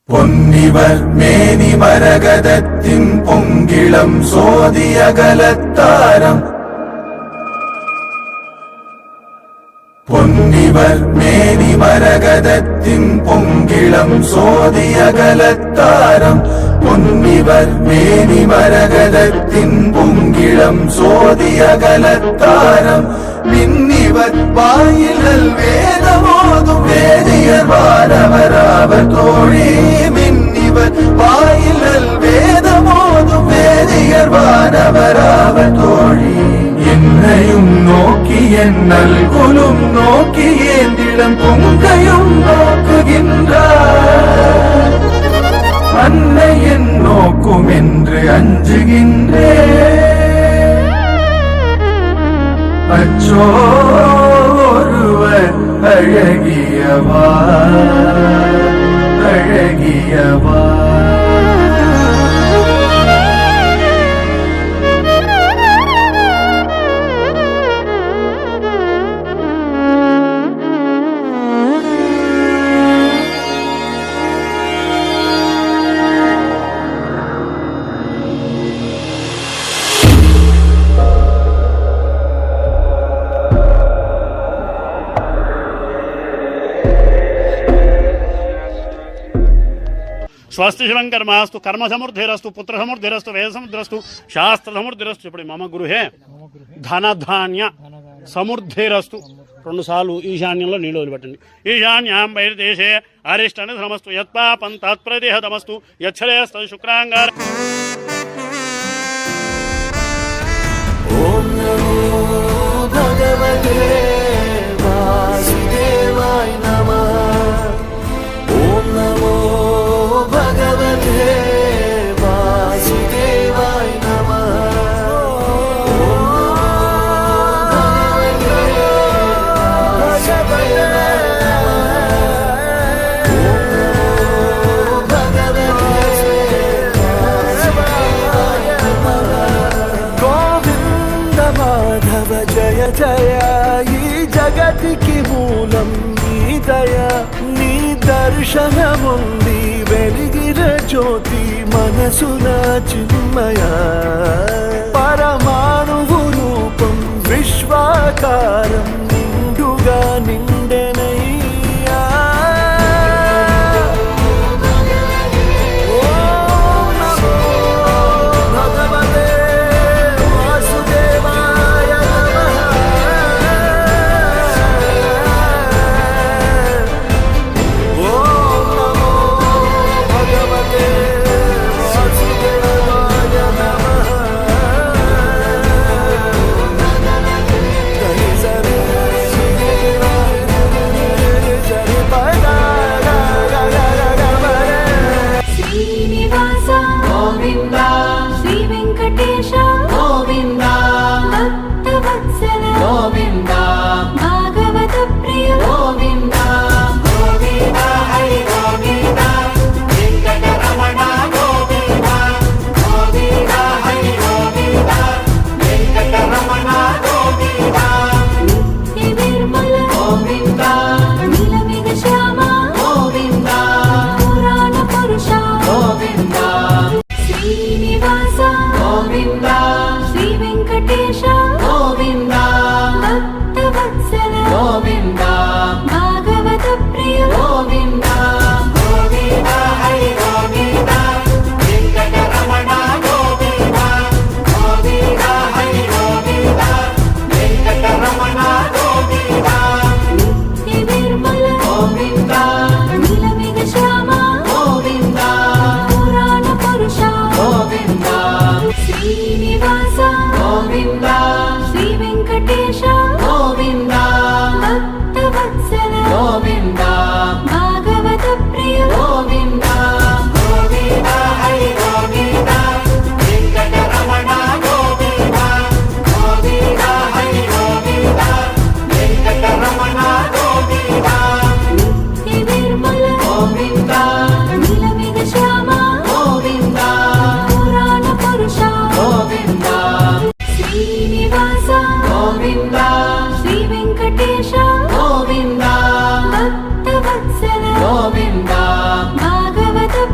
பொன்னிவர் மேனி மரகதத்தின் பொங்கிளம் சோதியகலத்தாரம் பொன்னிவர் மேனி மரகதத்தின் பொங்கிளம் சோதியகலத்தாரம் பொன்னிவர் மேனி மரகதத்தின் பொங்கிளம் சோதியகலத்தாரம் மின்னிவர் வாயிலல் வேதமோதும் வேதியர் வானவராவர் தோழி மின்னிவர் வாயிலல் வேதமோதும் வேதியர் வானவராவர் தோழி என்னையும் நோக்கி என்னல் குலும் நோக்கி ஏந்திடம் பொங்கையும் நோக்குகின்றார் அன்னை என் நோக்கும் என்று அஞ்சுகின்றேன் அச்சோருவர் அழகியவா அழகியவா స్వస్తి శివం కర్మాస్తు కర్మ సమృద్ధిరస్తు పుత్ర సమృద్ధిరస్తు వేద సమృద్ధిరస్తు శాస్త్ర సమృద్ధిరస్తు ఇప్పుడు మమ గృహే ధనధాన్య సమృద్ధిరస్తు 2 సార్లు ఈశాన్యంలో నీళ్ళు వదిలిపెట్టండి ఈశాన్యాం బహిర్దేశే అరిష్టని శ్రమస్తు యత్పాపం తత్ప్రదేహతమస్తు యచ్చలేస్తు శుక్రాంగార ఓం నమో భగవతే వాసుదేవాయ నమః ఓం నమో భగవతే వాసుదేవాయ నమః గోవింద మాధవ జయ జయ ఈ జగతికి మూలం నీ దయ నీ దర్శనముంది వెలిగిన జ్యోతి మనసున చిన్మయ పరమాణువు రూపం విశ్వాకారం నిండుగా నిండెనయ్యా ఓం నమో భగవతే వాసుదేవాయ నమః ఓం నమో భగవతే వాసుదేవాయ నమః గరి సరి సరి పద శ్రీనివాస గోవింద శ్రీ వెంకటేశ గోవింద భక్తవత్సల గోవింద భాగవత ప్రియ గోవింద గోవింద హరి గోవింద వెంకటరమణ గోవింద గోవింద హరి గోవింద వెంకటరమణ గోవింద నిత్య నిర్మల గోవింద నీలమేఘ శ్యామ గోవింద పురాణ పురుష గోవింద శ్రీనివాస గోవింద శ్రీ వెంకటేశ గోవింద భక్తవత్సల గోవింద భాగవత ప్రియ గోవింద గోవింద హరి గోవింద వెంకటరమణ గోవింద గోవింద హరి గోవింద వెంకటరమణ గోవింద నిత్య నిర్మల గోవింద నీలమేఘ శ్యామ గోవింద పురాణ పురుష గోవింద శ్రీనివాస గోవింద శ్రీ వెంకటేశ గోవింద భక్తవత్సల గోవింద భాగవత ప్రియ గోవింద గోవింద హరి గోవింద వెంకటరమణ గోవింద గోవింద హరి గోవింద వెంకటరమణ గోవింద నిత్య నిర్మల గోవింద నీలమేఘ శ్యామ గోవింద పురాణ పురుష గోవింద శ్రీనివాస గోవింద శ్రీ వెంకటేశ